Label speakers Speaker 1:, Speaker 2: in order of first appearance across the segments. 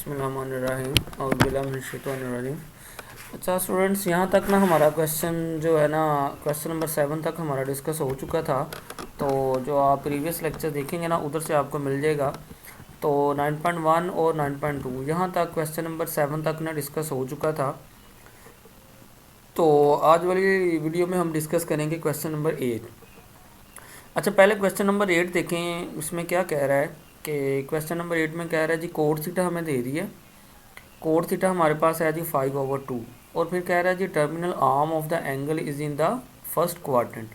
Speaker 1: बिस्मिल्लाहिर्रहमानिर्रहीम औज़ुबिल्लाहिमिनश्शैतानिर्रजीम। अच्छा स्टूडेंट्स, यहाँ तक ना हमारा क्वेश्चन जो है ना क्वेश्चन नंबर 7 तक हमारा डिस्कस हो चुका था। तो जो आप प्रीवियस लेक्चर देखेंगे ना उधर से आपको मिल जाएगा। तो 9.1 और 9.2 यहाँ तक क्वेश्चन नंबर 7 तक ना डिस्कस हो चुका था। तो आज वाली वीडियो में हम डिस्कस करेंगे क्वेश्चन नंबर 8। अच्छा, पहले क्वेश्चन नंबर 8 देखें, इसमें क्या कह रहा है कि क्वेश्चन नंबर 8 में कह रहा है जी कोड थीटा हमें दे दी है। कोड थीटा हमारे पास है जी 5/2 और फिर कह रहा है जी terminal arm of the angle is in the first quadrant.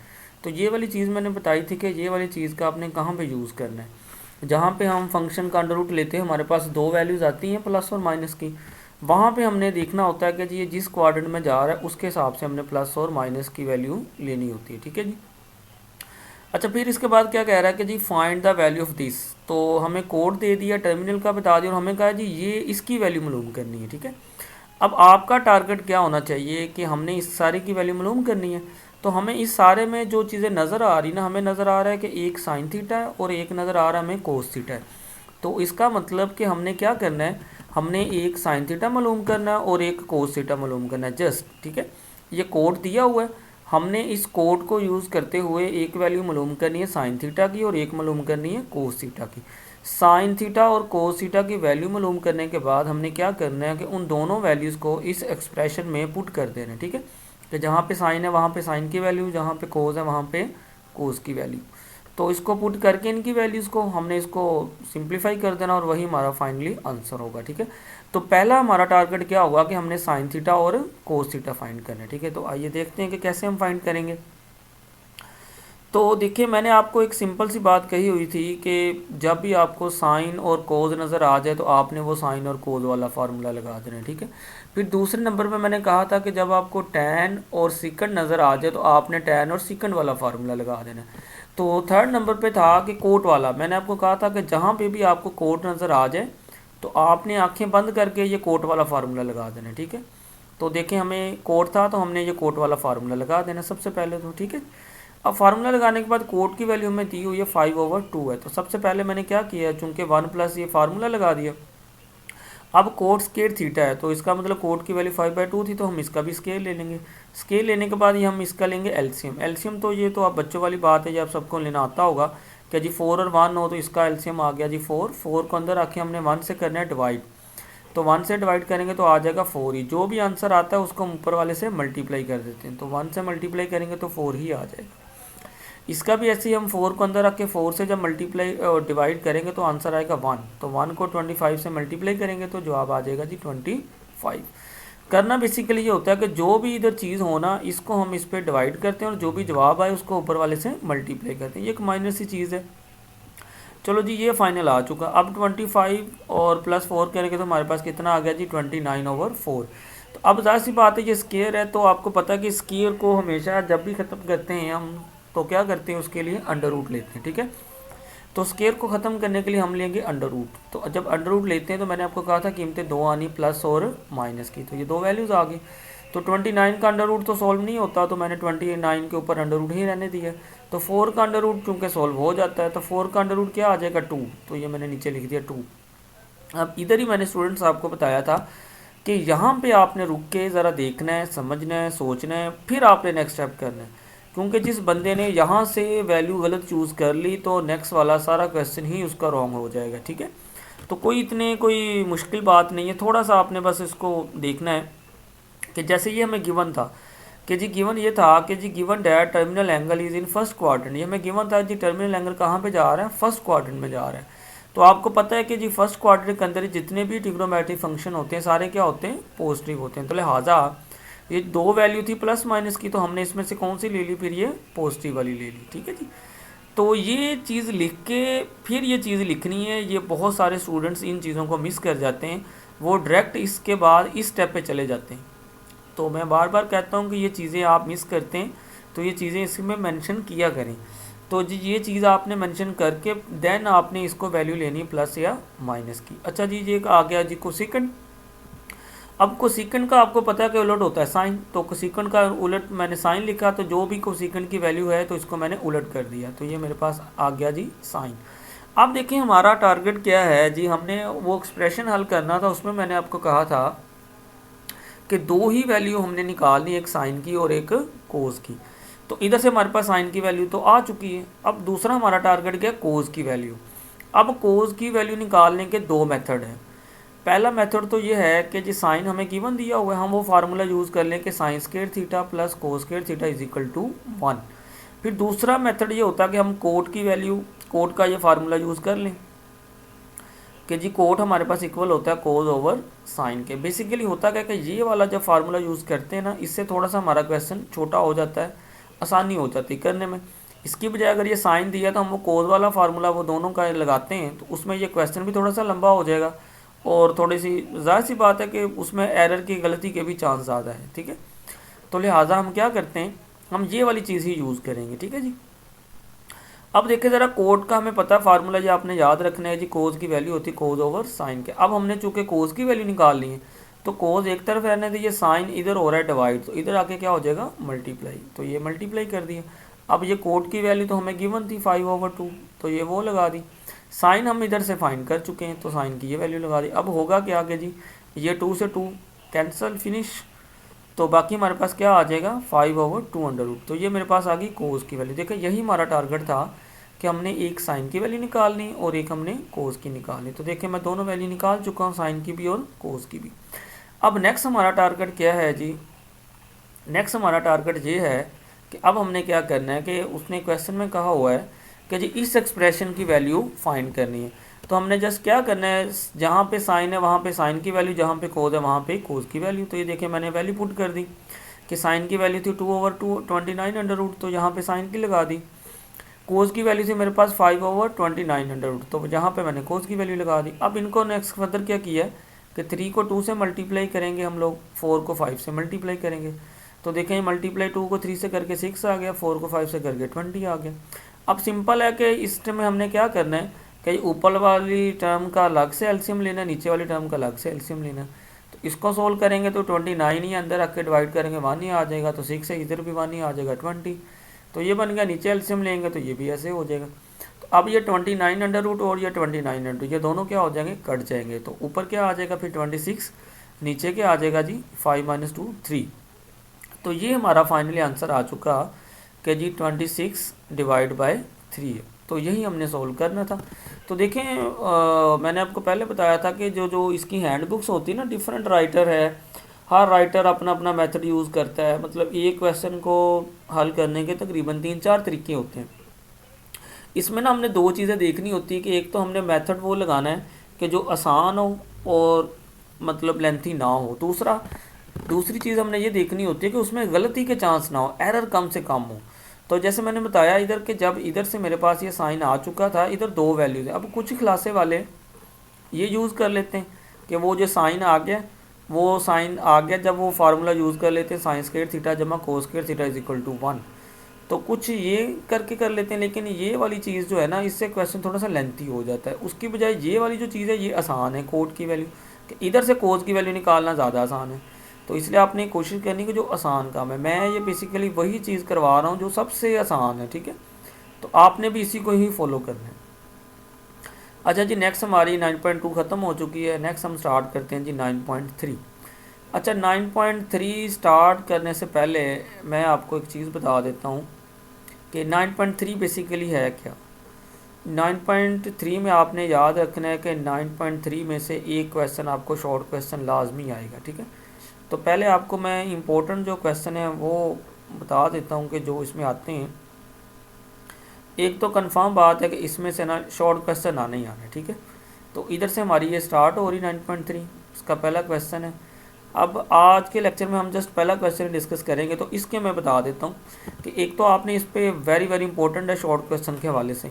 Speaker 1: तो ये वाली चीज़ मैंने बताई थी कि ये वाली चीज़ का आपने कहाँ पे यूज़ करना है। जहाँ पे हम फंक्शन का अंडर रूट लेते हैं हमारे पास दो वैल्यूज़ आती हैं प्लस और माइनस की। वहाँ पे हमने देखना होता है कि जी ये जिस क्वाड्रेंट में जा रहा है उसके हिसाब से हमने प्लस और माइनस की वैल्यू लेनी होती है। ठीक है जी। अच्छा, फिर इसके बाद क्या कह रहा है कि जी find the value of this. तो हमें कोड दे दिया, टर्मिनल का बता दिया और हमें कहा जी ये इसकी वैल्यू मालूम करनी है। ठीक है, अब आपका टारगेट क्या होना चाहिए कि हमने इस सारे की वैल्यू मालूम करनी है। तो हमें इस सारे में जो चीज़ें नज़र आ रही ना, हमें नज़र आ रहा है कि एक साइन थीटा है और एक नज़र आ रहा है हमें कोस थीटा है। तो इसका मतलब कि हमने क्या करना है, हमने एक साइन थीटा मालूम करना है और एक कोस थीटा मालूम करना है जस्ट। ठीक है, ये कोड दिया हुआ है, हमने इस कोड को यूज़ करते हुए एक वैल्यू मालूम करनी है साइन थीटा की और एक मालूम करनी है कोस थीटा की। साइन थीटा और कोस थीटा की वैल्यू मालूम करने के बाद हमने क्या करना है कि उन दोनों वैल्यूज़ को इस एक्सप्रेशन में पुट कर देना है। ठीक है, कि जहाँ पे साइन है वहाँ पे साइन की वैल्यू, जहाँ पे कोस है वहाँ पे कोस की वैल्यू। तो इसको पुट करके इनकी वैल्यूज़ को हमने इसको सिंप्लीफाई कर देना और वही हमारा फाइनली आंसर होगा। ठीक है, तो पहला हमारा टारगेट क्या होगा कि हमने साइन थीटा और कोस थीटा फाइंड करना है। ठीक है, तो आइए देखते हैं कि कैसे हम फाइंड करेंगे। तो देखिए, मैंने आपको एक सिंपल सी बात कही हुई थी कि जब भी आपको साइन और कोस नज़र आ जाए तो आपने वो साइन और कोस वाला फार्मूला लगा देना है। ठीक है, फिर दूसरे नंबर पे मैंने कहा था कि जब आपको टैन और सिकंड नज़र आ जाए तो आपने टैन और सिकंड वाला फार्मूला लगा देना है। तो थर्ड नंबर पे था कि कोट वाला। मैंने आपको कहा था कि जहाँ पे भी आपको कोट नज़र आ जाए तो आपने आंखें बंद करके ये कोट वाला फार्मूला लगा देना है। ठीक है, तो देखें हमें कोट था तो हमने ये कोट वाला फार्मूला लगा देना सबसे पहले तो। ठीक है, अब फार्मूला लगाने के बाद कोट की वैल्यू हमें दी हुई है 5/2 है। तो सबसे पहले मैंने क्या किया, चूंकि 1 प्लस ये फार्मूला लगा दिया। अब कोट स्केयर थीटा है तो इसका मतलब कोट की वैल्यू 5/2 थी, तो हम इसका भी स्केयर ले लेंगे। स्केयर लेने के बाद ये हम इसका लेंगे एलसीएम। एलसीएम तो ये तो आप बच्चों वाली बात है, ये आप सबको लेना आता होगा कि जी 4 और 1 हो तो इसका एलसीएम आ गया जी 4। 4 को अंदर आके हमने 1 से करना है डिवाइड, तो 1 से डिवाइड करेंगे तो आ जाएगा 4 ही। जो भी आंसर आता है उसको हम ऊपर वाले से मल्टीप्लाई कर देते हैं, तो 1 से मल्टीप्लाई करेंगे तो 4 ही आ जाएगा। इसका भी ऐसे ही हम 4 को अंदर रख के 4 से जब मल्टीप्लाई और डिवाइड करेंगे तो आंसर आएगा 1। तो 1 को 25 से मल्टीप्लाई करेंगे तो जवाब आ जाएगा जी 25। करना बेसिकली ये होता है कि जो भी इधर चीज़ होना इसको हम इस पर डिवाइड करते हैं और जो भी जवाब आए उसको ऊपर वाले से मल्टीप्लाई करते हैं। ये एक माइनर सी चीज़ है। चलो जी, ये फाइनल आ चुका। अब 25 और प्लस 4 करेंगे तो हमारे पास कितना आ गया जी 29/4। तो अब ज़ाहिर सी बात है ये स्केयर है, तो आपको पता है कि स्केयर को हमेशा जब भी ख़त्म करते हैं हम तो क्या करते हैं, उसके लिए अंडर रूट लेते हैं। ठीक है, तो स्केयर को ख़त्म करने के लिए हम लेंगे अंडर रूट। तो जब अंडर रूट लेते हैं तो मैंने आपको कहा था कीमतें दो आनी प्लस और माइनस की, तो ये दो वैल्यूज़ आ गई। तो 29 का अंडर रूट तो सॉल्व नहीं होता, तो मैंने 29 के ऊपर अंडर रूट ही रहने दिया। तो 4 का अंडर रूट चूँकि सॉल्व हो जाता है तो 4 का अंडर रूट क्या आ जाएगा 2, तो ये मैंने नीचे लिख दिया 2। अब इधर ही मैंने स्टूडेंट्स आपको बताया था कि यहाँ पे आपने रुक के ज़रा देखना है, समझना है, सोचना है, फिर आपने नेक्स्ट स्टेप करना है। क्योंकि जिस बंदे ने यहाँ से वैल्यू गलत चूज़ कर ली तो नेक्स्ट वाला सारा क्वेश्चन ही उसका रॉन्ग हो जाएगा। ठीक है, तो कोई मुश्किल बात नहीं है, थोड़ा सा आपने बस इसको देखना है कि जैसे ये हमें गिवन था कि जी गिवन ये था कि जी given that terminal angle is in first quadrant. ये हमें गिवन था जी टर्मिनल एंगल कहाँ पे जा रहा है, फर्स्ट क्वाड्रेंट में जा रहा है। तो आपको पता है कि जी फर्स्ट क्वाड्रेंट के अंदर जितने भी ट्रिग्नोमेट्रिक फंक्शन होते हैं सारे क्या होते हैं, पॉजिटिव होते हैं। तो लिहाजा ये दो वैल्यू थी प्लस माइनस की, तो हमने इसमें से कौन सी ले ली, फिर ये पॉजिटिव वाली ले ली। ठीक है जी, तो ये चीज़ लिख के फिर ये चीज़ लिखनी है। ये बहुत सारे स्टूडेंट्स इन चीज़ों को मिस कर जाते हैं, वो डायरेक्ट इसके बाद इस स्टेप पे चले जाते हैं। तो मैं बार बार कहता हूँ कि ये चीज़ें आप मिस करते हैं, तो ये चीज़ें इसमें मेंशन किया करें। तो जी ये चीज़ आपने मेंशन करके देन आपने इसको वैल्यू लेनी प्लस या माइनस की। अच्छा जी, ये आ गया जी कोसेकंड। अब कोसेकंड का आपको पता है कि उलट होता है साइन, तो कोसेकंड का उलट मैंने साइन लिखा, तो जो भी कोसेकंड की वैल्यू है तो इसको मैंने उलट कर दिया, तो ये मेरे पास आ गया जी साइन। अब देखिए हमारा टारगेट क्या है जी, हमने वो एक्सप्रेशन हल करना था, उसमें मैंने आपको कहा था कि दो ही वैल्यू हमने निकालनी, एक साइन की और एक कोस की। तो इधर से हमारे पास साइन की वैल्यू तो आ चुकी है। अब दूसरा हमारा टारगेट क्या है, कोस की वैल्यू। अब कोस की वैल्यू निकालने के दो मेथड हैं। पहला मेथड तो ये है कि जी साइन हमें गिवन दिया हुआ है, हम वो फार्मूला यूज़ कर लें कि sine square theta plus cos square theta is equal to 1। फिर दूसरा मेथड ये होता है कि हम कोट की वैल्यू, कोट का ये फार्मूला यूज़ कर लें कि जी कोट हमारे पास इक्वल होता है कोस ओवर साइन के। बेसिकली होता क्या कि ये वाला जब फार्मूला यूज़ करते हैं ना, इससे थोड़ा सा हमारा क्वेश्चन छोटा हो जाता है, आसानी हो जाती है करने में। इसकी बजाय अगर ये साइन दिया तो हम वो कोस वाला फार्मूला वो दोनों का लगाते हैं, तो उसमें ये क्वेश्चन भी थोड़ा सा लंबा हो जाएगा और थोड़ी सी ज़ाहिर सी बात है कि उसमें एरर की, गलती के भी चांस ज़्यादा है, ठीक है। तो लिहाजा हम क्या करते हैं, हम ये वाली चीज़ ही यूज़ करेंगे, ठीक है जी। अब देखिए ज़रा कोट का हमें पता है फार्मूला, ये आपने याद रखना है जी, कोस की वैल्यू होती है कोस ओवर साइन के। अब हमने चूँकि कोस की वैल्यू निकालनी है तो कोस एक तरफ रहने दीजिए, साइन इधर हो रहा है डिवाइड, तो इधर आके क्या हो जाएगा मल्टीप्लाई, तो ये मल्टीप्लाई कर दिया। अब ये कोट की वैल्यू तो हमें गिवन थी 5/2, तो ये वो लगा दी। साइन हम इधर से फाइंड कर चुके हैं तो साइन की ये वैल्यू लगा दी। अब होगा क्या आगे जी, ये 2 से 2 कैंसिल, फिनिश। तो बाकी हमारे पास क्या आ जाएगा 5/2 तो ये मेरे पास आ गई कोस की वैल्यू। देखिए यही हमारा टारगेट था कि हमने एक साइन की वैल्यू निकालनी और एक हमने कोस की निकालनी। तो देखिए मैं दोनों वैल्यू निकाल चुका हूँ, साइन की भी और कोस की भी। अब नेक्स्ट हमारा टारगेट क्या है जी, नेक्स्ट हमारा टारगेट ये है कि अब हमने क्या करना है कि उसने क्वेश्चन में कहा हुआ है कि जी इस एक्सप्रेशन की वैल्यू फाइंड करनी है। तो हमने जस्ट क्या करना है, जहाँ पे साइन है वहाँ पे साइन की वैल्यू, जहाँ पे कोस है वहाँ पे कोस की वैल्यू। तो ये देखिए मैंने वैल्यू पुट कर दी कि साइन की वैल्यू थी 2/29 तो यहाँ पे साइन की लगा दी। कोस की वैल्यू थी मेरे पास 5/29, तो जहाँ पे मैंने कोस की वैल्यू लगा दी। अब इनको नेक्स्ट फर्दर क्या किया है कि 3 को 2 से मल्टीप्लाई करेंगे हम लोग, 4 को 5 से मल्टीप्लाई करेंगे। तो देखें मल्टीप्लाई 2 को 3 से करके 6 आ गया, 4 को 5 से करके 20 आ गया। अब सिंपल है कि इस में हमने क्या करना है कि ऊपर वाली टर्म का अलग से एलसीएम लेना है, नीचे वाली टर्म का अलग से एलसीएम लेना है। तो इसको सोल्व करेंगे तो 29 ही अंदर रख के डिवाइड करेंगे 1 ही आ जाएगा, तो 6 है इधर भी 1 ही आ जाएगा 20। तो ये बन गया, नीचे एलसीएम लेंगे तो ये भी ऐसे हो जाएगा। तो अब ये 29 और ये 29 ये दोनों क्या हो जाएंगे, कट जाएंगे। तो ऊपर क्या आ जाएगा फिर 26, नीचे क्या आ जाएगा जी 5 - 2 3। तो ये हमारा फाइनली आंसर आ चुका कि जी 26 डिवाइड बाय 3 है। तो यही हमने सोल्व करना था। तो देखें मैंने आपको पहले बताया था कि जो जो इसकी हैंड बुक्स होती है ना, डिफरेंट राइटर है, हर राइटर अपना अपना मेथड यूज़ करता है। मतलब एक क्वेश्चन को हल करने के तकरीबन 3-4 तरीके होते हैं। इसमें ना हमने दो चीज़ें देखनी होती है कि एक तो हमने मेथड वो लगाना है कि जो आसान हो और मतलब लेंथी ना हो। दूसरी चीज़ हमने ये देखनी होती है कि उसमें गलती के चांस ना हो, एरर कम से कम हो। तो जैसे मैंने बताया इधर के, जब इधर से मेरे पास ये साइन आ चुका था, इधर दो वैल्यूज़ है। अब कुछ क्लासे वाले ये यूज़ कर लेते हैं कि वो जो साइन आ गया, वो साइन आ गया जब वो फार्मूला यूज़ कर लेते हैं साइन स्क्वायर थीटा जमा cos square theta is equal to 1। तो कुछ ये करके कर लेते हैं, लेकिन ये वाली चीज़ जो है ना, इससे क्वेश्चन थोड़ा सा लेंथी हो जाता है। उसकी बजाय ये वाली जो चीज़ है ये आसान है, कोट की वैल्यू, कि इधर से कोस की वैल्यू निकालना ज़्यादा आसान है। तो इसलिए आपने कोशिश करनी कि जो आसान काम है, मैं ये बेसिकली वही चीज़ करवा रहा हूँ जो सबसे आसान है, ठीक है। तो आपने भी इसी को ही फॉलो करना है। अच्छा जी, नेक्स्ट हमारी 9.2 ख़त्म हो चुकी है। नेक्स्ट हम स्टार्ट करते हैं जी 9.3। अच्छा, 9.3 स्टार्ट करने से पहले मैं आपको एक चीज़ बता देता हूँ कि 9.3 बेसिकली है क्या। 9.3 में आपने याद रखना है कि 9.3 में से एक क्वेश्चन आपको शॉर्ट क्वेश्चन लाजमी आएगा, ठीक है। तो पहले आपको मैं इम्पोर्टेंट जो क्वेश्चन है वो बता देता हूँ कि जो इसमें आते हैं। एक तो कंफर्म बात है कि इसमें से ना शॉर्ट क्वेश्चन आने ही आने, ठीक है। तो इधर से हमारी ये स्टार्ट हो रही 9.3, इसका पहला क्वेश्चन है। अब आज के लेक्चर में हम जस्ट पहला क्वेश्चन डिस्कस करेंगे, तो इसके मैं बता देता हूँ कि एक तो आपने इस पर वेरी वेरी इंपॉर्टेंट है शॉर्ट क्वेश्चन के हवाले से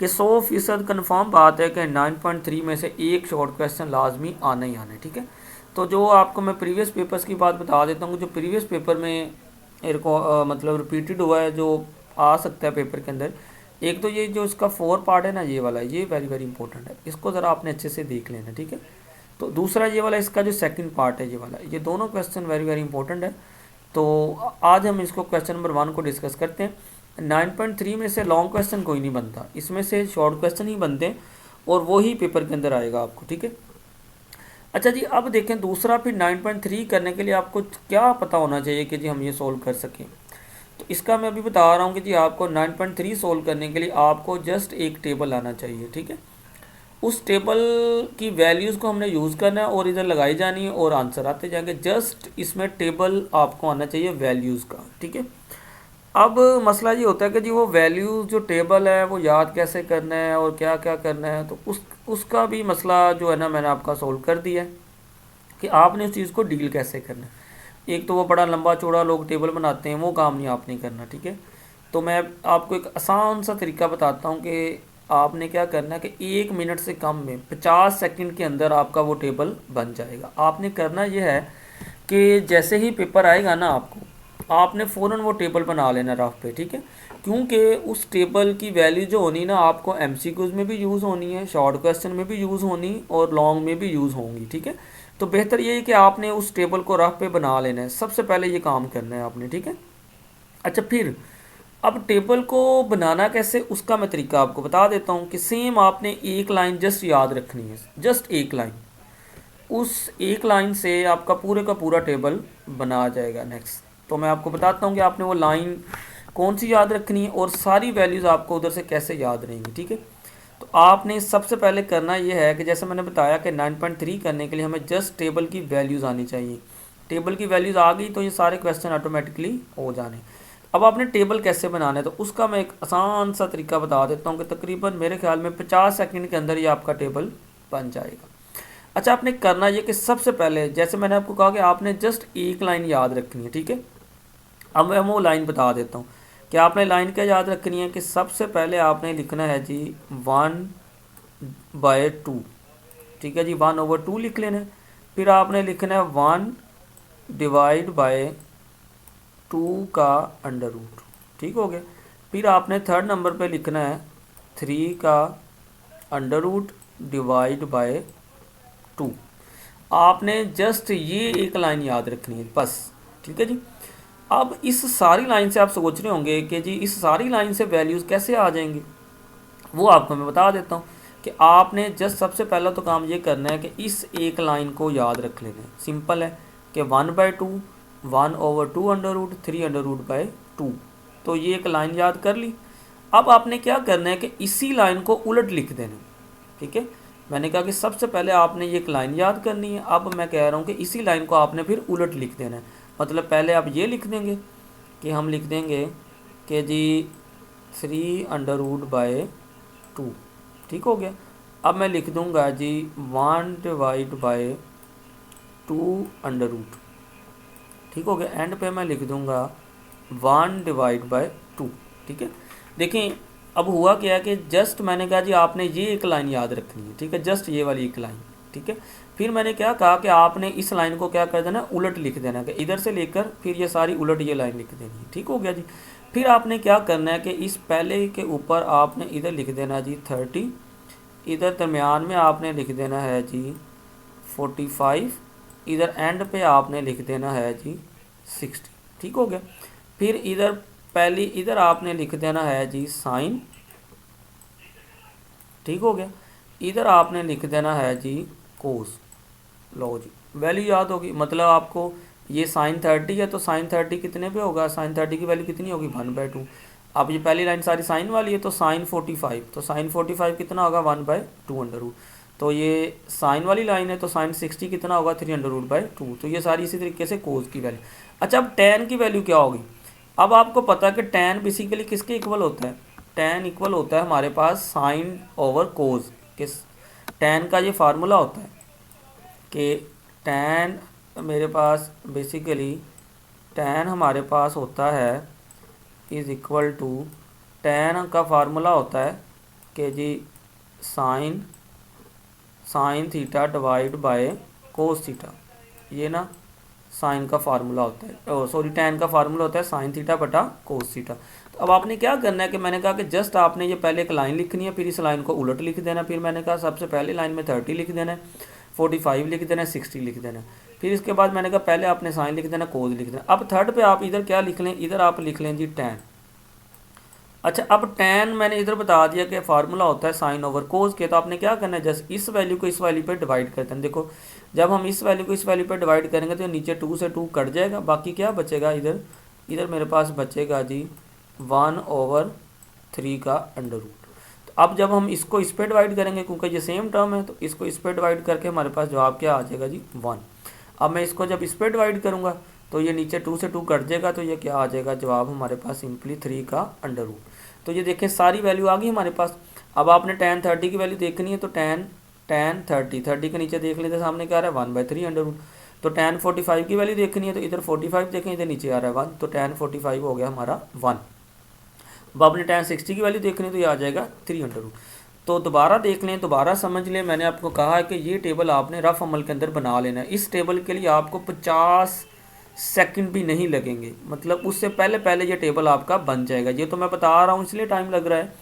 Speaker 1: कि 100% कन्फर्म बात है कि 9.3 में से एक शॉर्ट क्वेश्चन लाजमी आना ही आना है, ठीक है। तो जो आपको मैं प्रीवियस पेपर्स की बात बता देता हूँ, जो प्रीवियस पेपर में मतलब रिपीटेड हुआ है, जो आ सकता है पेपर के अंदर। एक तो ये जो इसका 4 पार्ट है ना, ये वाला, ये वेरी वेरी इंपॉर्टेंट है, इसको ज़रा आपने अच्छे से देख लेना, ठीक है। तो दूसरा ये वाला इसका जो सेकंड पार्ट है, ये वाला, ये दोनों क्वेश्चन वेरी वेरी इंपॉर्टेंट है। तो आज हम इसको क्वेश्चन नंबर 1 को डिस्कस करते हैं। 9.3 में से लॉन्ग क्वेश्चन कोई नहीं बनता, इसमें से शॉर्ट क्वेश्चन ही बनते और वो ही पेपर के अंदर आएगा आपको, ठीक है। अच्छा जी, अब देखें दूसरा, फिर 9.3 करने के लिए आपको क्या पता होना चाहिए कि जी हम ये सोल्व कर सकें। तो इसका मैं अभी बता रहा हूँ कि जी आपको 9.3 सोल्व करने के लिए आपको जस्ट एक टेबल आना चाहिए, ठीक है। उस टेबल की वैल्यूज़ को हमने यूज़ करना है और इधर लगाई जानी है और आंसर आते जाएंगे। जस्ट इसमें टेबल आपको आना चाहिए वैल्यूज़ का, ठीक है। अब मसला ये होता है कि जी वो वैल्यूज़ जो टेबल है वो याद कैसे करना है और क्या क्या करना है, तो उसका भी मसला जो है ना मैंने आपका सोल्व कर दिया है कि आपने उस चीज़ को डील कैसे करना है। एक तो वो बड़ा लंबा चौड़ा लोग टेबल बनाते हैं, वो काम नहीं आपने करना, ठीक है। तो मैं आपको एक आसान सा तरीका बताता हूँ कि आपने क्या करना है कि 1 मिनट से कम में 50 सेकंड के अंदर आपका वो टेबल बन जाएगा। आपने करना ये है कि जैसे ही पेपर आएगा ना आपको, आपने फ़ौरन वो टेबल बना लेना रफ पे, ठीक है। क्योंकि उस टेबल की वैल्यू जो होनी ना आपको एमसीक्यूज़ में भी यूज़ होनी है, शॉर्ट क्वेश्चन में भी यूज़ होनी और लॉन्ग में भी यूज़ होंगी, ठीक है। तो बेहतर ये है कि आपने उस टेबल को रफ पे बना लेना है, सबसे पहले ये काम करना है आपने, ठीक है। अच्छा, फिर अब टेबल को बनाना कैसे उसका मैं तरीका आपको बता देता हूँ कि सेम आपने एक लाइन जस्ट याद रखनी है, जस्ट एक लाइन, उस एक लाइन से आपका पूरे का पूरा टेबल बना आ जाएगा। नेक्स्ट तो मैं आपको बताता हूँ कि आपने वो लाइन कौन सी याद रखनी है और सारी वैल्यूज़ आपको उधर से कैसे याद रहेंगी, ठीक है। तो आपने सबसे पहले करना ये है कि जैसे मैंने बताया कि 9.3 करने के लिए हमें जस्ट टेबल की वैल्यूज़ आनी चाहिए। टेबल की वैल्यूज़ आ गई तो ये सारे क्वेश्चन ऑटोमेटिकली हो जाने। अब आपने टेबल कैसे बनाना है तो उसका मैं एक आसान सा तरीका बता देता हूँ कि तकरीबन मेरे ख्याल में 50 सेकंड के अंदर ये आपका टेबल बन जाएगा। अच्छा, आपने करना ये कि सबसे पहले जैसे मैंने आपको कहा कि आपने जस्ट एक लाइन याद रखनी है, ठीक है। अब मैं वो लाइन बता देता हूँ कि आपने लाइन क्या याद रखनी है कि सबसे पहले आपने लिखना है जी 1/2, ठीक है जी, 1/2 लिख लेना है। फिर आपने लिखना है 1/2 का अंडर रूट, ठीक हो गया। फिर आपने थर्ड नंबर पे लिखना है 3 का अंडर रूट डिवाइड बाय 2। आपने जस्ट ये एक लाइन याद रखनी है बस, ठीक है जी। अब इस सारी लाइन से आप सोच रहे होंगे कि जी इस सारी लाइन से वैल्यूज़ कैसे आ जाएंगी, वो आपको मैं बता देता हूँ कि आपने जस्ट सबसे पहला तो काम ये करना है कि इस एक लाइन को याद रख लेना है। सिंपल है कि 1/2 1/2 अंडर रूट 3/2। तो ये एक लाइन याद कर ली। अब आपने क्या करना है कि इसी लाइन को उलट लिख देना, ठीक है। मैंने कहा कि सबसे पहले आपने ये एक लाइन याद करनी है, अब मैं कह रहा हूँ कि इसी लाइन को आपने फिर उलट लिख देना है। मतलब पहले आप ये लिख देंगे कि हम लिख देंगे कि जी 3/2, ठीक हो गया। अब मैं लिख दूंगा जी 1/2, ठीक हो गया। एंड पे मैं लिख दूंगा 1/2, ठीक है। देखें अब हुआ क्या है कि जस्ट मैंने कहा जी आपने ये एक लाइन याद रखनी है, ठीक है, जस्ट ये वाली एक लाइन, ठीक है। फिर मैंने क्या कहा कि आपने इस लाइन को क्या कर देना, उलट लिख देना, कि इधर से लेकर फिर ये सारी उलट ये लाइन लिख देनी है, ठीक हो गया जी। फिर आपने क्या करना है कि इस पहले के ऊपर आपने इधर लिख देना जी 30, इधर दरमियान में आपने लिख देना है जी 45, इधर एंड पे आपने लिख देना है जी 60, ठीक हो गया। फिर इधर पहली इधर आपने लिख देना है जी साइन, ठीक हो गया। इधर आपने लिख देना है जी कोस। लो जी वैल्यू याद होगी, मतलब आपको ये sin 30 है तो sin 30 कितने पे होगा, sin 30 की वैल्यू कितनी होगी 1/2। अब ये पहली लाइन सारी साइन वाली है तो sin 45, तो sin 45 कितना होगा 1/2 अंडर रूट। तो ये साइन वाली लाइन है तो sin 60 कितना होगा 3/2। तो ये सारी इसी तरीके से कोस की वैल्यू। अच्छा, अब tan की वैल्यू क्या होगी। अब आपको पता है कि tan बेसिकली किसके इक्वल होता है, tan इक्वल होता है हमारे पास साइन ओवर कोस। किस tan का ये फार्मूला होता है कि tan मेरे पास बेसिकली tan हमारे पास होता है इज़ इक्वल टू, tan का फार्मूला होता है कि जी sine theta divide by cos theta. ये ना साइन का फार्मूला होता है, सॉरी tan का फार्मूला होता है साइन थीटा बटा कोस थीटा। तो अब आपने क्या करना है कि मैंने कहा कि जस्ट आपने ये पहले एक लाइन लिखनी है, फिर इस लाइन को उलट लिख देना। फिर मैंने कहा सबसे पहले लाइन में 30 लिख देना है, 45 लिख देना है, 60 लिख देना है। फिर इसके बाद मैंने कहा पहले आपने साइन लिख देना, कोस लिख देना। अब थर्ड पे आप इधर क्या लिख लें, इधर आप लिख लें जी tan, अच्छा, अब tan मैंने इधर बता दिया कि फार्मूला होता है साइन ओवर कोस के, तो आपने क्या करना है, जस्ट इस वैल्यू को इस वैल्यू पे डिवाइड करते हैं। देखो जब हम इस वैल्यू को इस वैल्यू पे डिवाइड करेंगे तो नीचे 2 से 2 कट जाएगा, बाकी क्या बचेगा इधर, इधर मेरे पास बचेगा जी 1/3 का अंडर रूट। तो अब जब हम इसको इस पे डिवाइड करेंगे, क्योंकि ये सेम टर्म है, तो इसको इस पे डिवाइड करके हमारे पास जवाब क्या आ जाएगा जी 1। अब मैं इसको जब इस पे डिवाइड करूँगा तो ये नीचे 2 से 2 कट जाएगा, तो ये क्या आ जाएगा, जवाब हमारे पास सिंपली 3 का अंडर रूट। तो ये देखें सारी वैल्यू आ गई हमारे पास। अब आपने tan 30 की वैल्यू देखनी है, तो tan 30 के नीचे देख लेते सामने क्या आ रहा है 1/3 अंडर रूट। तो tan 45 की वैल्यू देखनी है, तो इधर 45 देखें, इधर नीचे आ रहा है 1, तो tan 45 हो गया हमारा 1। अब आपने tan 60 की वैल्यू देखनी है, तो ये आ जाएगा 3 अंडर रूट। तो दोबारा देख लें, दोबारा समझ लें, मैंने आपको कहा है कि ये टेबल आपने रफ अमल के अंदर बना लेना है। इस टेबल के लिए आपको 50 सेकंड भी नहीं लगेंगे, मतलब उससे पहले पहले ये टेबल आपका बन जाएगा। ये तो मैं बता रहा हूँ इसलिए टाइम लग रहा है,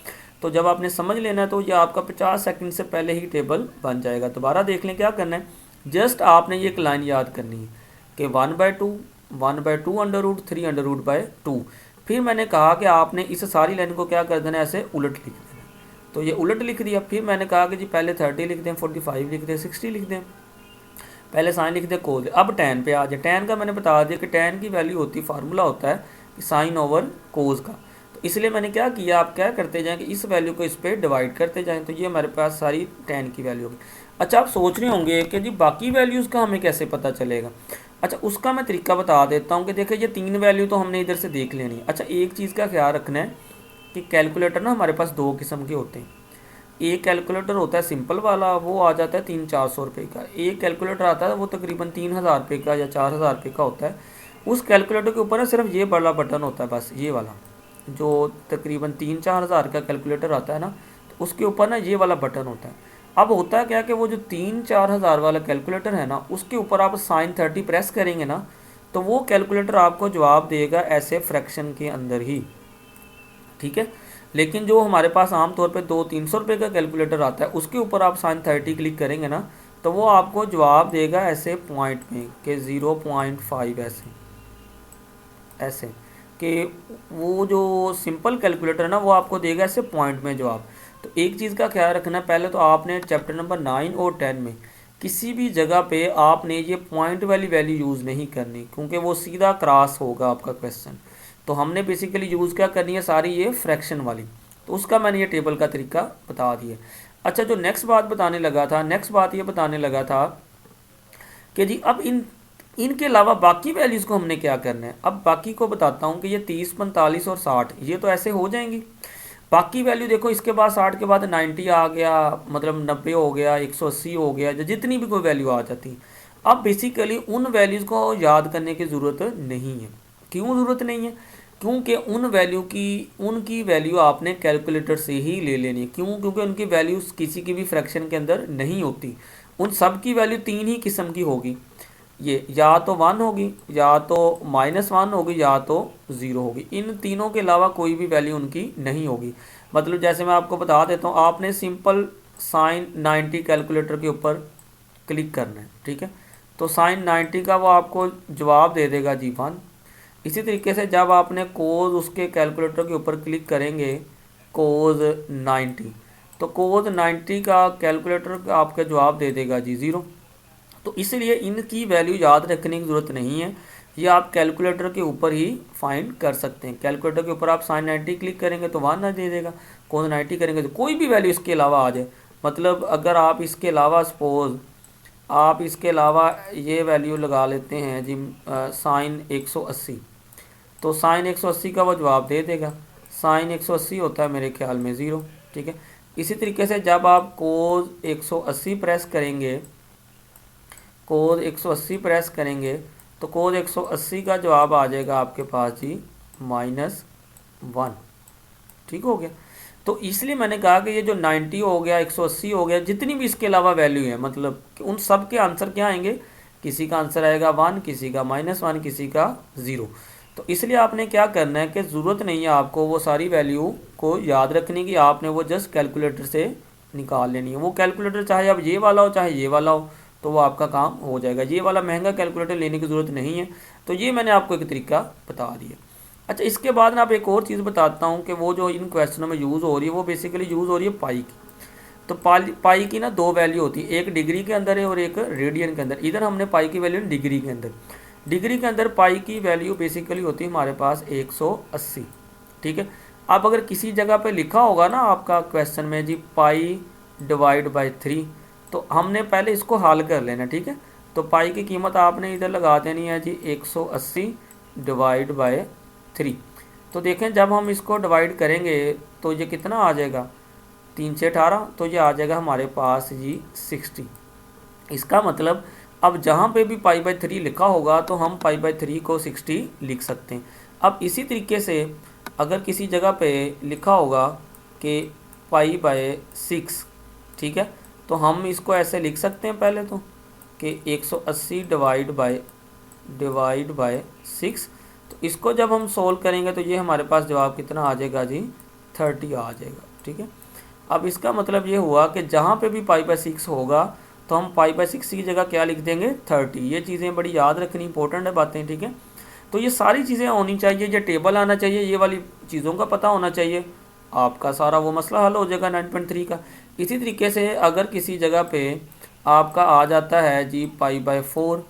Speaker 1: तो जब आपने समझ लेना है तो ये आपका 50 सेकंड से पहले ही टेबल बन जाएगा। दोबारा देख लें क्या करना है, जस्ट आपने ये एक लाइन याद करनी है कि 1/2 under root 3 under root by 2। फिर मैंने कहा कि आपने इस सारी लाइन को क्या कर देना है, ऐसे उलट लिख देना। तो ये उलट लिख दिया। फिर मैंने कहा कि जी पहले 30 लिख दें, 45 लिख दें, 60 लिख दें, पहले साइन लिख दें कोस। अब tan पे आ जाए। tan का मैंने बता दिया कि tan की वैल्यू होती, फार्मूला होता है साइन ओवर कोस का। तो इसलिए मैंने क्या किया, आप क्या करते जाएं कि इस वैल्यू को इस पर डिवाइड करते जाएं, तो ये हमारे पास सारी tan की वैल्यू होगी। अच्छा, आप सोच रहे होंगे कि जी बाकी वैल्यूज़ का हमें कैसे पता चलेगा। अच्छा, उसका मैं तरीका बता देता हूँ कि देखिए ये 3 वैल्यू तो हमने इधर से देख लेनी है। अच्छा, एक चीज़ का ख्याल रखना है कि कैलकुलेटर ना हमारे पास 2 किस्म के होते हैं। एक कैलकुलेटर होता है सिंपल वाला, वो आ जाता है 300-400 रुपये का। एक कैलकुलेटर आता है वो तकरीबन 3000 रुपये का या 4000 रुपये का होता है। उस कैलकुलेटर के ऊपर ना सिर्फ ये बड़ा बटन होता है, बस ये वाला, जो तकरीबन 3-4 हज़ार का कैलकुलेटर आता है ना, तो उसके ऊपर ना ये वाला बटन होता है। अब होता है क्या कि वो जो 3-4 हज़ार वाला कैलकुलेटर है ना, उसके ऊपर आप sin 30 प्रेस करेंगे ना, तो वो कैलकुलेटर आपको जवाब देगा ऐसे फ्रैक्शन के अंदर ही, ठीक है। लेकिन जो हमारे पास आमतौर पे 200-300 रुपये का कैलकुलेटर आता है, उसके ऊपर आप sin 30 क्लिक करेंगे ना, तो वो आपको जवाब देगा ऐसे पॉइंट में कि 0.5, ऐसे कि वो जो सिंपल कैलकुलेटर है ना, वो आपको देगा ऐसे पॉइंट में जवाब। तो एक चीज़ का ख्याल रखना, पहले तो आपने चैप्टर नंबर 9 और 10 में किसी भी जगह पे आपने ये पॉइंट वाली वैल्यू यूज़ नहीं करनी, क्योंकि वो सीधा क्रॉस होगा आपका क्वेश्चन। तो हमने बेसिकली यूज़ क्या करनी है, सारी ये फ्रैक्शन वाली। तो उसका मैंने ये टेबल का तरीका बता दिया। अच्छा, जो नेक्स्ट बात बताने लगा था, नेक्स्ट बात ये बताने लगा था कि जी अब इनके अलावा बाकी वैल्यूज़ को हमने क्या करना है। अब बाकी को बताता हूँ कि ये 30, 45 और 60 ये तो ऐसे हो जाएंगी। बाकी वैल्यू देखो, इसके बाद 60 के बाद 90 आ गया, मतलब 90 हो गया, 180 हो गया, जितनी भी कोई वैल्यू आ जाती। अब बेसिकली उन वैल्यूज़ को याद करने की ज़रूरत नहीं है। क्यों ज़रूरत नहीं है, क्योंकि उनकी वैल्यू आपने कैलकुलेटर से ही ले लेनी है। क्यों, क्योंकि उनकी वैल्यूज़ किसी की भी फ्रैक्शन के अंदर नहीं होती। उन सब की वैल्यू 3 ही किस्म की होगी, ये या तो 1 होगी, या तो -1 होगी, या तो 0 होगी। इन तीनों के अलावा कोई भी वैल्यू उनकी नहीं होगी। मतलब जैसे मैं आपको बता देता हूँ, आपने सिंपल sin 90 कैलकुलेटर के ऊपर क्लिक करना है, ठीक है। तो sin 90 का वो आपको जवाब दे देगा जी 1। इसी तरीके से जब आपने कोस उसके कैलकुलेटर के ऊपर क्लिक करेंगे, कोस 90, तो कोस 90 का कैलकुलेटर आपका जवाब दे देगा जी 0। तो इसलिए इनकी वैल्यू याद रखने की ज़रूरत नहीं है, ये आप कैलकुलेटर के ऊपर ही फाइंड कर सकते हैं। कैलकुलेटर के ऊपर आप sin 90 क्लिक करेंगे तो 1 दे देगा, cos 90 करेंगे तो कोई भी वैल्यू इसके अलावा आ जाए। मतलब अगर आप इसके अलावा सपोज आप इसके अलावा ये वैल्यू लगा लेते हैं जी sin 180, तो sin 180 का वो जवाब दे देगा। sin 180 होता है मेरे ख्याल में 0, ठीक है। इसी तरीके से जब आप cos 180 प्रेस करेंगे, cos 180 प्रेस करेंगे, तो cos 180 का जवाब आ जाएगा आपके पास जी -1, ठीक हो गया। तो इसलिए मैंने कहा कि ये जो 90 हो गया, 180 हो गया, जितनी भी इसके अलावा वैल्यू है, मतलब उन सब के आंसर क्या आएंगे, किसी का आंसर आएगा 1, किसी का -1, किसी का 0। तो इसलिए आपने क्या करना है कि ज़रूरत नहीं है आपको वो सारी वैल्यू को याद रखने की, आपने वो जस्ट कैलकुलेटर से निकाल लेनी है। वो कैलकुलेटर चाहे अब ये वाला हो चाहे ये वाला हो, तो वो आपका काम हो जाएगा। ये वाला महंगा कैलकुलेटर लेने की ज़रूरत नहीं है। तो ये मैंने आपको एक तरीका बता दिया। अच्छा, इसके बाद ना आप एक और चीज़ बताता हूँ कि वो जो इन क्वेश्चनों में यूज़ हो रही है वो बेसिकली यूज़ हो रही है पाई की। तो पाई की ना दो वैल्यू होती है, एक डिग्री के अंदर है और एक रेडियन के अंदर। इधर हमने पाई की वैल्यू डिग्री के अंदर, डिग्री के अंदर पाई की वैल्यू बेसिकली होती है हमारे पास 180। ठीक है। अब अगर किसी जगह पे लिखा होगा ना आपका क्वेश्चन में जी पाई डिवाइड बाई 3, तो हमने पहले इसको हल कर लेना। ठीक है। तो पाई की कीमत आपने इधर लगा देनी है जी 180 डिवाइड बाय 3। तो देखें जब हम इसको डिवाइड करेंगे तो ये कितना आ जाएगा, 3 से 18, तो ये आ जाएगा हमारे पास जी 60। इसका मतलब अब जहाँ पे भी पाई बाई 3 लिखा होगा तो हम पाई बाई 3 को 60 लिख सकते हैं। अब इसी तरीके से अगर किसी जगह पे लिखा होगा कि पाई बाय 6, ठीक है, तो हम इसको ऐसे लिख सकते हैं पहले तो कि 180 डिवाइड बाय 6। तो इसको जब हम सोल्व करेंगे तो ये हमारे पास जवाब कितना आ जाएगा जी, 30 आ जाएगा। ठीक है। अब इसका मतलब ये हुआ कि जहाँ पे भी पाई बाय 6 होगा तो हम पाई बाय 6 की जगह क्या लिख देंगे, 30। ये चीज़ें बड़ी याद रखनी इंपॉर्टेंट है बातें। ठीक है। तो ये सारी चीज़ें होनी चाहिए, ये टेबल आना चाहिए, ये वाली चीज़ों का पता होना चाहिए, आपका सारा वो मसला हल हो जाएगा 9.3 का। इसी तरीके से अगर किसी जगह पे आपका आ जाता है जी पाई बाय 4,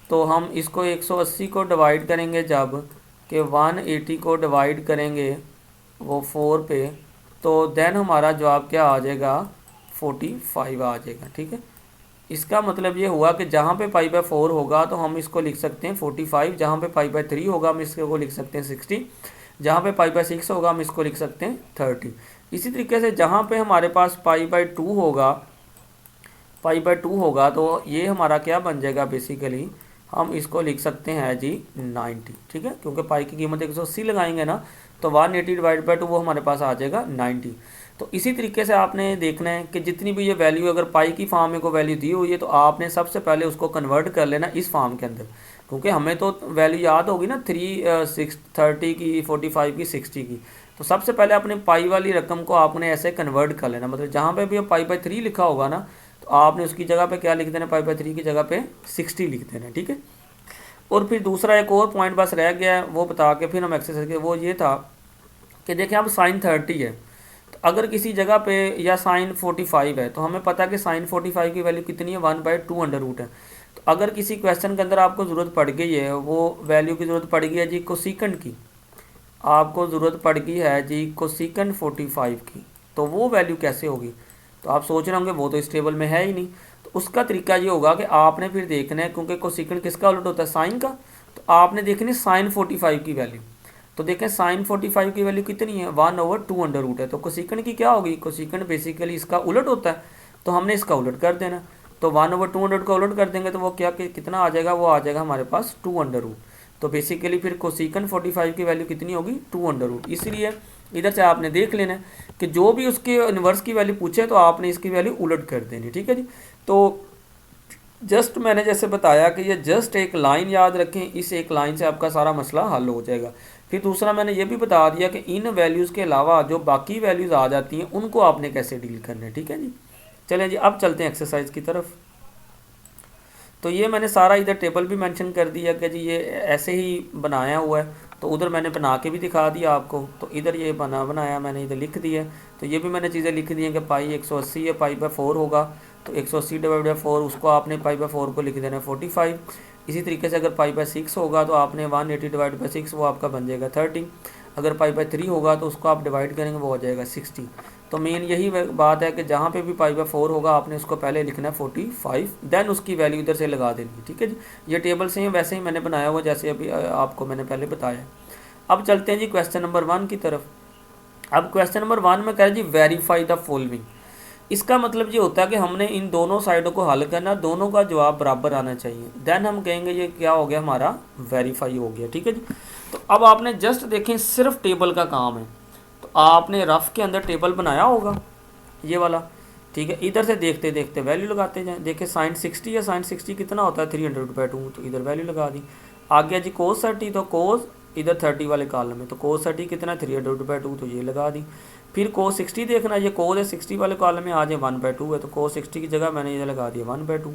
Speaker 1: तो हम इसको 180 को डिवाइड करेंगे जब कि 180 को डिवाइड करेंगे वो 4 पे, तो देन हमारा जवाब क्या आ जाएगा, 45 आ जाएगा। ठीक है। इसका मतलब ये हुआ कि जहाँ पे पाई बाय 4 होगा तो हम इसको लिख सकते हैं 45, जहाँ पे पाई बाय 3 होगा हम इसको लिख सकते हैं 60, जहाँ पे पाई बाय 6 होगा हम इसको लिख सकते हैं 30। इसी तरीके से जहाँ पे हमारे पास पाई बाय 2 होगा तो ये हमारा क्या बन जाएगा, बेसिकली हम इसको लिख सकते हैं जी 90। ठीक है। क्योंकि पाई की कीमत 180 लगाएंगे ना, तो 180 डिवाइड बाई 2 वो हमारे पास आ जाएगा 90। तो इसी तरीके से आपने देखना है कि जितनी भी ये वैल्यू अगर पाई की फॉर्म में को वैल्यू दी हुई है तो आपने सबसे पहले उसको कन्वर्ट कर लेना इस फॉर्म के अंदर, क्योंकि हमें तो वैल्यू याद होगी ना 30 की, 45 की, 60 की। तो सबसे पहले अपने पाई वाली रकम को आपने ऐसे कन्वर्ट कर लेना, मतलब जहाँ पे भी पाई बाई 3 लिखा होगा ना तो आपने उसकी जगह पे क्या लिख देना, पाई बाई 3 की जगह पे 60 लिख देना। ठीक है। और फिर दूसरा एक और पॉइंट बस रह गया है वो बता के फिर हम एक्सरसाइज के, वो ये था कि देखिए अब साइन 30 है, तो अगर किसी जगह पे या साइन 45 है तो हमें पता है कि साइन 45 की वैल्यू कितनी है, 1/2 अंडर रूट है। तो अगर किसी क्वेश्चन के अंदर आपको ज़रूरत पड़ गई है, वो वैल्यू की ज़रूरत पड़ गई है जी कोसिकेंड की, आपको ज़रूरत पड़ गई है जी कोसिकेंड 45 की, तो वो वैल्यू कैसे होगी। तो आप सोच रहे होंगे वो तो इस टेबल में है ही नहीं। तो उसका तरीका ये होगा कि आपने फिर देखना है, क्योंकि कोसिकेंड किसका उलट होता है, साइन का, तो आपने देखनी साइन 45 की वैल्यू। तो देखें साइन 45 की वैल्यू कितनी है, 1/2 अंडर रूट है। तो कोसिकेंड की क्या होगी, कोसिकेंड बेसिकली इसका उलट होता है, तो हमने इसका उलट कर देना। तो 1/2 का उलट कर देंगे तो वो क्या कितना आ जाएगा, वो आ जाएगा हमारे पास 2 अंडर रूट। तो बेसिकली फिर कोसिकेंड 45 की वैल्यू कितनी होगी, 2 अंडर रूट। इसलिए इधर से आपने देख लेना है कि जो भी उसके इन्वर्स की वैल्यू पूछे तो आपने इसकी वैल्यू उलट कर देनी। ठीक है जी। तो जस्ट मैंने जैसे बताया कि ये जस्ट एक लाइन याद रखें, इस एक लाइन से आपका सारा मसला हल हो जाएगा। फिर दूसरा मैंने ये भी बता दिया कि इन वैल्यूज़ के अलावा जो बाकी वैल्यूज़ आ जाती हैं उनको आपने कैसे डील करना है। ठीक है जी। चलें जी, अब चलते हैं एक्सरसाइज की तरफ। तो ये मैंने सारा इधर टेबल भी मेंशन कर दिया कि जी ये ऐसे ही बनाया हुआ है, तो उधर मैंने बना के भी दिखा दिया आपको। तो इधर ये बनाया मैंने, इधर लिख दिया। तो ये भी मैंने चीज़ें लिख दी हैं कि पाई 180 है, पाई बाय 4 होगा तो 180 डिवाइड बाई 4, उसको आपने पाई बाय 4 को लिख देना है 45। इसी तरीके से अगर पाई बाय 6 होगा तो आपने 180 डिवाइड बाई 6, वो आपका बन जाएगा 30। अगर पाई बाय 3 होगा तो उसको आप डिवाइड करेंगे, वो हो जाएगा 60। तो मेन यही बात है कि जहाँ पे भी पाई बाय 4 होगा आपने उसको पहले लिखना है 45, देन उसकी वैल्यू इधर से लगा देनी। ठीक है जी। ये टेबल से ही वैसे ही मैंने बनाया हुआ जैसे अभी आपको मैंने पहले बताया। अब चलते हैं जी क्वेश्चन नंबर 1 की तरफ। अब क्वेश्चन नंबर 1 में कह रहे जी वेरीफाई द फॉलोइंग। इसका मतलब ये होता है कि हमने इन दोनों साइडों को हल करना, दोनों का जवाब बराबर आना चाहिए, देन हम कहेंगे ये क्या हो गया, हमारा वेरीफाई हो गया। ठीक है जी। तो अब आपने जस्ट देखें सिर्फ टेबल का काम है, तो आपने रफ के अंदर टेबल बनाया होगा ये वाला। ठीक है। इधर से देखते देखते वैल्यू लगाते जाएं। देखिए साइन 60 है, साइन 60 कितना होता है, 300/2, तो इधर वैल्यू लगा दी। आ गया जी कोस 30, तो कोस इधर 30 वाले कॉलम में, तो कोस 30 कितना 300/2, तो ये लगा दी। फिर कोस 60 देखना, ये कोस है 60 वाले कॉलम में, आ जाए 1/2 है, तो कोस 60 की जगह मैंने ये लगा दिया 1/2।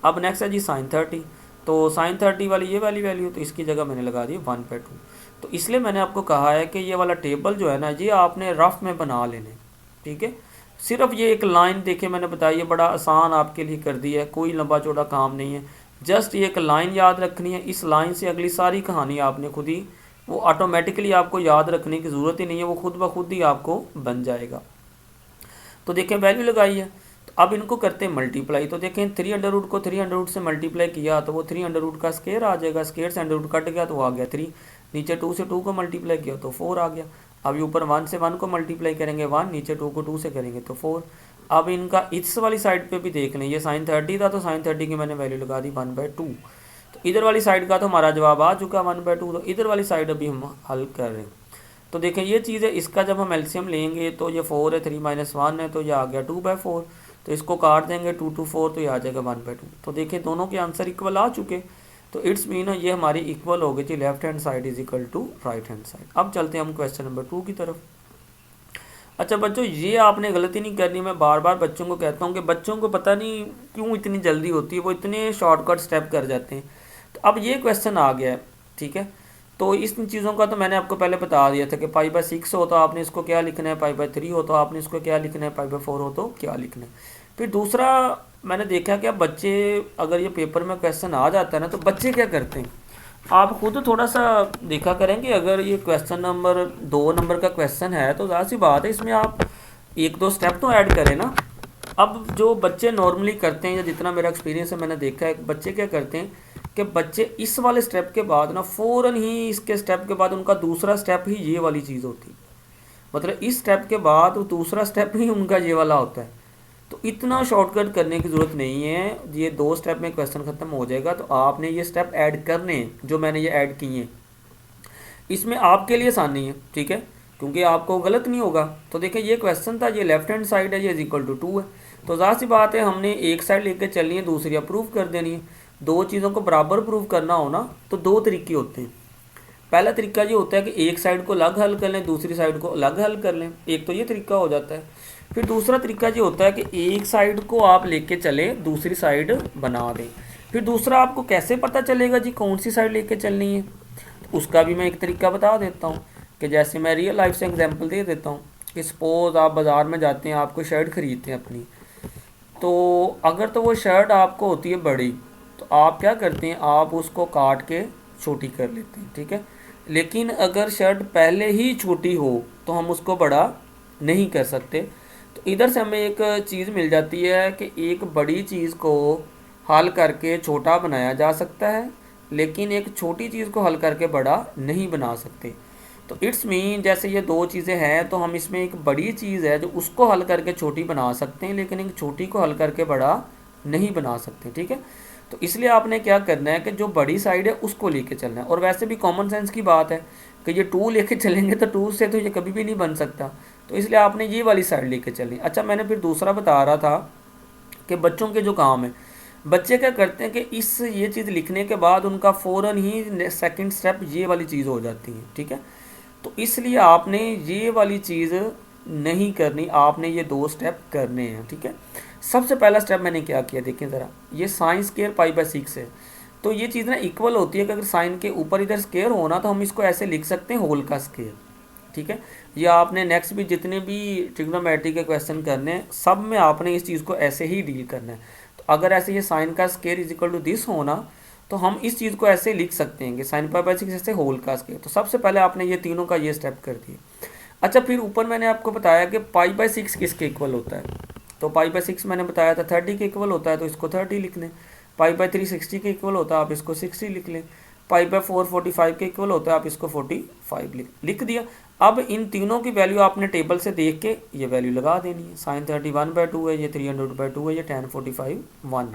Speaker 1: अब नेक्स्ट है जी साइन 30, तो साइन 30 वाली ये वाली वैल्यू, तो इसकी जगह मैंने लगा दी 1/2। तो इसलिए मैंने आपको कहा है कि ये वाला टेबल जो है ना, ये आपने रफ में बना लेने, ठीक है। सिर्फ ये एक लाइन देखिए मैंने बताई है, बड़ा आसान आपके लिए कर दिया है, कोई लंबा चौड़ा काम नहीं है। जस्ट ये एक लाइन याद रखनी है, इस लाइन से अगली सारी कहानी आपने खुद ही, वो ऑटोमेटिकली आपको याद रखने की ज़रूरत ही नहीं है, वो खुद ब खुद ही आपको बन जाएगा। तो देखें वैल्यू लगाई है, तो अब इनको करते हैं मल्टीप्लाई। तो देखें 3 अंडर रूट को 3 अंडर रूट से मल्टीप्लाई किया तो वो 3 अंडर रूट का स्केयर आ जाएगा, स्केयर से अंडर रूट कट गया तो वो आ गया 3, नीचे 2 से 2 को मल्टीप्लाई किया तो 4 आ गया। अब ये ऊपर 1 से 1 को मल्टीप्लाई करेंगे 1, नीचे 2 को 2 से करेंगे तो 4। अब इनका इस वाली साइड पे भी देख लें, ये साइन 30 था तो साइन 30 की मैंने वैल्यू लगा दी 1/2। तो इधर वाली साइड का तो हमारा जवाब आ चुका 1/2, तो इधर वाली साइड अभी हम हल कर रहे हैं। तो देखें ये चीज़ है, इसका जब हम एलसीएम लेंगे तो ये 4 है, 3 - 1 है तो ये आ गया 2/4। तो इसको काट देंगे 2 2 4 तो ये आ जाएगा 1/2। तो देखें दोनों के आंसर इक्वल आ चुके। तो इट्स मीन ये हमारी इक्वल हो गई थी, left hand side is equal to right hand side. अब चलते हैं हम क्वेश्चन नंबर 2 की तरफ। अच्छा बच्चों, ये आपने गलती नहीं करनी, मैं बार बार बच्चों को कहता हूँ कि बच्चों को पता नहीं क्यों इतनी जल्दी होती है, वो इतने शॉर्टकट स्टेप कर जाते हैं। तो अब ये क्वेश्चन आ गया है, ठीक है। तो इस चीज़ों का तो मैंने आपको पहले बता दिया था कि π/6 हो तो आपने इसको क्या लिखना है, π/3 हो तो आपने इसको क्या लिखना है, π/4 हो तो क्या लिखना है। फिर दूसरा मैंने देखा कि अब बच्चे, अगर ये पेपर में क्वेश्चन आ जाता है ना, तो बच्चे क्या करते हैं, आप खुद थोड़ा सा देखा करेंगे। अगर ये क्वेश्चन नंबर 2 नंबर का क्वेश्चन है तो ज़्यादा सी बात है, इसमें आप 1-2 स्टेप तो ऐड करें ना। अब जो बच्चे नॉर्मली करते हैं, या जितना मेरा एक्सपीरियंस है मैंने देखा है, बच्चे क्या करते हैं कि बच्चे इस वाले स्टेप के बाद ना फ़ौरन ही इसके स्टेप के बाद उनका दूसरा स्टेप ही ये वाली चीज़ होती है। मतलब इस स्टेप के बाद दूसरा स्टेप ही उनका ये वाला होता है। तो इतना शॉर्टकट करने की ज़रूरत नहीं है, ये 2 स्टेप में क्वेश्चन ख़त्म हो जाएगा। तो आपने ये स्टेप ऐड करने हैं जो मैंने ये ऐड किए हैं, इसमें आपके लिए आसानी है, ठीक है, क्योंकि आपको गलत नहीं होगा। तो देखिए ये क्वेश्चन था, ये लेफ्ट हैंड साइड है, ये इज इक्वल टू 2 है। तो ज़ाहिर सी बात है हमने एक साइड लेके चलनी है, दूसरी अप्रूव कर देनी है। दो चीज़ों को बराबर प्रूव करना हो ना, तो 2 तरीके होते हैं। पहला तरीका ये होता है कि एक साइड को अलग हल कर लें, दूसरी साइड को अलग हल कर लें, एक तो ये तरीका हो जाता है। फिर दूसरा तरीका ये होता है कि एक साइड को आप लेके चलें, दूसरी साइड बना दें। फिर दूसरा आपको कैसे पता चलेगा जी कौन सी साइड लेके चलनी है, तो उसका भी मैं एक तरीका बता देता हूँ। कि जैसे मैं रियल लाइफ से एग्जांपल दे देता हूँ कि सपोज़ आप बाज़ार में जाते हैं, आपको शर्ट ख़रीदते हैं अपनी, तो अगर तो वो शर्ट आपको होती है बड़ी, तो आप क्या करते हैं, आप उसको काट के छोटी कर लेते हैं, ठीक है। लेकिन अगर शर्ट पहले ही छोटी हो तो हम उसको बड़ा नहीं कर सकते। तो इधर से हमें एक चीज़ मिल जाती है कि एक बड़ी चीज़ को हल करके छोटा बनाया जा सकता है, लेकिन एक छोटी चीज़ को हल करके बड़ा नहीं बना सकते। तो इट्स मीन जैसे ये 2 चीज़ें हैं, तो हम इसमें एक बड़ी चीज़ है जो उसको हल करके छोटी बना सकते हैं, लेकिन एक छोटी को हल करके बड़ा नहीं बना सकते, ठीक है। तो इसलिए आपने क्या करना है कि जो बड़ी साइड है उसको लेके चलना है। और वैसे भी कॉमन सेंस की बात है कि ये 2 लेके चलेंगे तो 2 से तो ये कभी भी नहीं बन सकता, तो इसलिए आपने ये वाली साइड लेके चलनी। अच्छा मैंने फिर दूसरा बता रहा था कि बच्चों के जो काम है, बच्चे क्या करते हैं कि इस ये चीज़ लिखने के बाद उनका फ़ौरन ही सेकंड स्टेप ये वाली चीज़ हो जाती है, ठीक है। तो इसलिए आपने ये वाली चीज़ नहीं करनी, आपने ये 2 स्टेप करने हैं, ठीक है। सबसे पहला स्टेप मैंने क्या किया, देखें ज़रा, ये साइन स्केयर π/6 है। तो ये चीज़ ना इक्वल होती है कि अगर साइन के ऊपर इधर स्केयर होना तो हम इसको ऐसे लिख सकते हैं होल का स्केयर, ठीक है। या आपने नेक्स्ट भी जितने भी ट्रिग्नोमेट्री के क्वेश्चन करने हैं, सब में आपने इस चीज़ को ऐसे ही डील करना है। तो अगर ऐसे ये साइन का square is equal to this होना, तो हम इस चीज़ को ऐसे लिख सकते हैं कि साइन π/6 ऐसे होल का स्केयर। तो सबसे पहले आपने ये तीनों का ये स्टेप कर दिया। अच्छा फिर ऊपर मैंने आपको बताया कि π/6 किसके इक्वल होता है, तो π/6 मैंने बताया था 30 के इक्वल होता है, तो इसको 30 लिख लें। π/3 60 के इक्वल होता है, आप इसको 60 लिख लें। π/4 45 के इक्वल होता है, आप इसको 45 लिख दिया। अब इन तीनों की वैल्यू आपने टेबल से देख के ये वैल्यू लगा देनी है। साइन 30 1/2 है, ये 300/2 है, ये tan 45 1।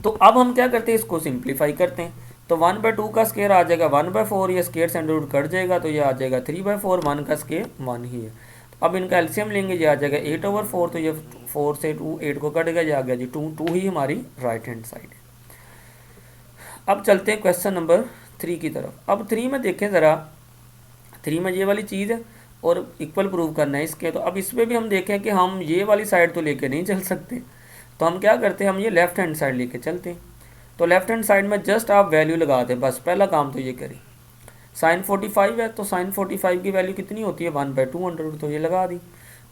Speaker 1: तो अब हम क्या करते हैं, इसको सिंप्लीफाई करते हैं। तो 1/2 का स्केयर आ जाएगा 1/4, ये स्केयर से अंडर रूट कट जाएगा तो ये आ जाएगा 3/4, 1 का स्केयर 1 ही है। अब इनका एलसीएम लेंगे, ये आ जाएगा 8/4, तो ये 4 से 8 को कटेगा, ये आ गया जी 2 ही हमारी राइट हैंड साइड है। अब चलते हैं क्वेश्चन नंबर 3 की तरफ। अब 3 में देखें ज़रा, 3 में ये वाली चीज़ है और इक्वल प्रूव करना है इसके। तो अब इसमें भी हम देखें कि हम ये वाली साइड तो लेके नहीं चल सकते, तो हम क्या करते हैं, हम ये लेफ्ट हैंड साइड लेके चलते हैं। तो लेफ्ट हैंड साइड में जस्ट आप वैल्यू लगा दें, बस पहला काम तो ये करें। साइन 45 है तो साइन 45 की वैल्यू कितनी होती है 1/2 तो ये लगा दी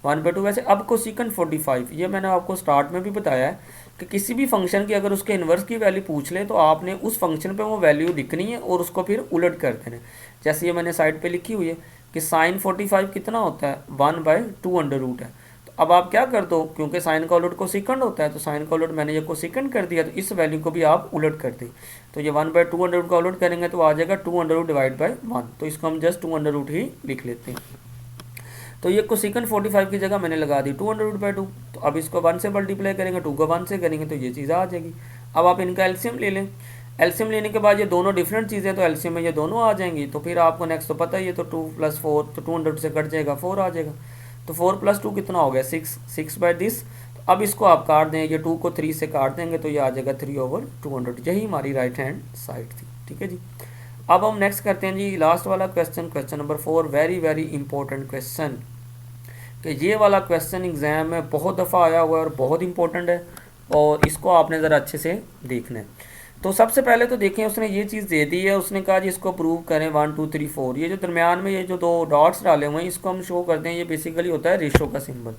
Speaker 1: 1/2। वैसे अब कोसिकेंट 45 ये मैंने आपको स्टार्ट में भी बताया है कि किसी भी फंक्शन की अगर उसके इन्वर्स की वैल्यू पूछ ले तो आपने उस फंक्शन पे वो वैल्यू लिखनी है और उसको फिर उलट कर देना है। जैसे ये मैंने साइड पे लिखी हुई है कि साइन 45 कितना होता है 1/2 है। तो अब आप क्या कर दो, क्योंकि साइन का उलट कोसिकेंट होता है तो साइन का उलट मैंने ये कोसिकेंट कर दिया, तो इस वैल्यू को भी आप उलट कर दें। तो ये 1/2 का उलट करेंगे तो आ जाएगा 2 डिवाइड बाई 1, तो इसको हम जस्ट 2 ही लिख लेते हैं। तो ये कोसिकेंट 45 की जगह मैंने लगा दी 200/2। तो अब इसको 1 से मल्टीप्लाई करेंगे, 2 को 1 से करेंगे तो ये चीज़ आ जाएगी। अब आप इनका एलसीएम ले लें। एलसीएम लेने के बाद ये दोनों डिफरेंट चीज़ें तो एलसीएम में ये दोनों आ जाएंगी। तो फिर आपको नेक्स्ट तो पता ही है, तो 2 + 4 तो 200 से कट जाएगा 4 आ जाएगा। तो 4 + 2 कितना हो गया 6/this। तो अब इसको आप काट दें, ये 2 को 3 से काट देंगे तो ये आ जाएगा 3/200। यही हमारी राइट हैंड साइड थी। ठीक है जी। अब हम नेक्स्ट करते हैं जी लास्ट वाला question number 4। Very very important question, कि ये वाला क्वेश्चन एग्जाम में बहुत दफ़ा आया हुआ है और बहुत इंपॉर्टेंट है और इसको आपने ज़रा अच्छे से देखना है। तो सबसे पहले तो देखें, उसने ये चीज़ दे दी है, उसने कहा जी इसको प्रूव करें 1 2 3 4। ये जो दरमियान में ये जो 2 डॉट्स डाले हुए हैं इसको हम शो करते हैं, ये बेसिकली होता है रेशो का सिंबल।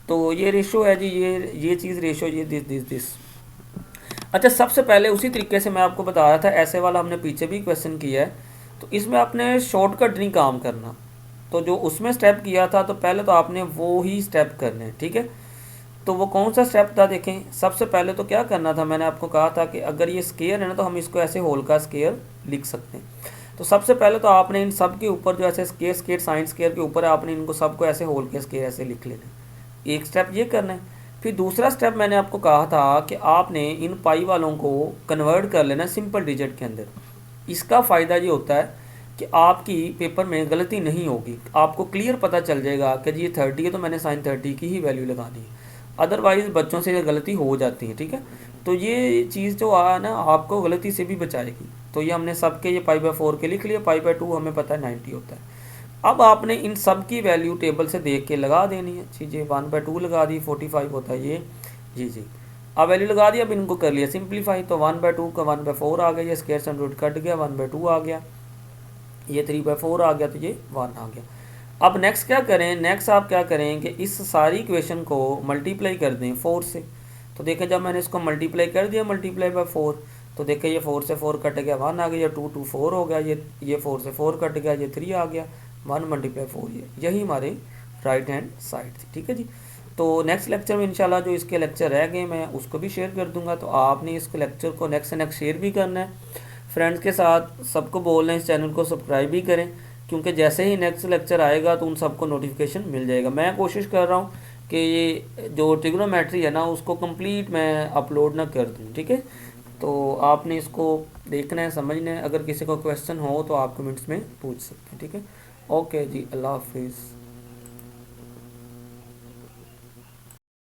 Speaker 1: तो ये रेशो है जी, ये चीज़ रेशो, ये दिस। अच्छा, सबसे पहले उसी तरीके से मैं आपको बता रहा था, ऐसे वाला हमने पीछे भी क्वेश्चन किया है, तो इसमें आपने शॉर्टकट नहीं काम करना। तो जो उसमें स्टेप किया था तो पहले तो आपने वो ही स्टेप करने हैं। ठीक है, तो वो कौन सा स्टेप था देखें। सबसे पहले तो क्या करना था, मैंने आपको कहा था कि अगर ये स्केयर है ना तो हम इसको ऐसे होल का स्केयर लिख सकते हैं। तो सबसे पहले तो आपने इन सब के ऊपर जो ऐसे स्केयर साइन स्केयर के ऊपर आपने इनको सबको ऐसे होल के स्केयर ऐसे लिख लेना। एक स्टेप ये करना है। फिर दूसरा स्टेप मैंने आपको कहा था कि आपने इन पाई वालों को कन्वर्ट कर लेना सिंपल डिजिट के अंदर। इसका फ़ायदा ये होता है कि आपकी पेपर में गलती नहीं होगी, आपको क्लियर पता चल जाएगा कि जी ये 30 है तो मैंने साइन 30 की ही वैल्यू लगानी है। अदरवाइज़ बच्चों से ये गलती हो जाती है। ठीक है, तो ये चीज़ जो है ना आपको गलती से भी बचाएगी। तो ये हमने सबके ये π/4 के लिख लिया, π/2 हमें पता है 90 होता है। अब आपने इन सब की वैल्यू टेबल से देख के लगा देनी है। चीज़ें 1/2 लगा दी, 45 होता है ये। जी अब वैल्यू लगा दी। अब इनको कर लिया सिंप्लीफाई, तो 1/2 का 1/4 आ गया, ये स्क्वायर सेंट रूट कट गया, 1/2 आ गया, ये 3/4 आ गया, तो ये 1 आ गया। अब नेक्स्ट क्या करें, नेक्स्ट आप क्या करें कि इस सारी इक्वेशन को मल्टीप्लाई कर दें 4 से। तो देखें जब मैंने इसको मल्टीप्लाई कर दिया ×4, तो देखें ये 4 से 4 कट गया 1 आ गया, 2 2 4 हो गया, ये 4 से 4 कट गया, ये 3 आ गया, 1 × 4 यही हमारे राइट हैंड साइड थी। ठीक है जी। तो नेक्स्ट लेक्चर में इंशाल्लाह जो इसके लेक्चर रह गए मैं उसको भी शेयर कर दूंगा। तो आपने इस लेक्चर को नेक्स्ट से नेक्स्ट शेयर भी करना है फ्रेंड्स के साथ, सबको बोल रहे हैं इस चैनल को सब्सक्राइब भी करें, क्योंकि जैसे ही नेक्स्ट लेक्चर आएगा तो उन सबको नोटिफिकेशन मिल जाएगा। मैं कोशिश कर रहा हूँ कि ये जो ट्रिग्नोमेट्री है ना उसको कंप्लीट मैं अपलोड ना कर दूँ। ठीक है, तो आपने इसको देखना है, समझना है। अगर किसी को क्वेश्चन हो तो आप कमेंट्स में पूछ सकते हैं। ठीक है, ओके जी, अल्लाह हाफिज़।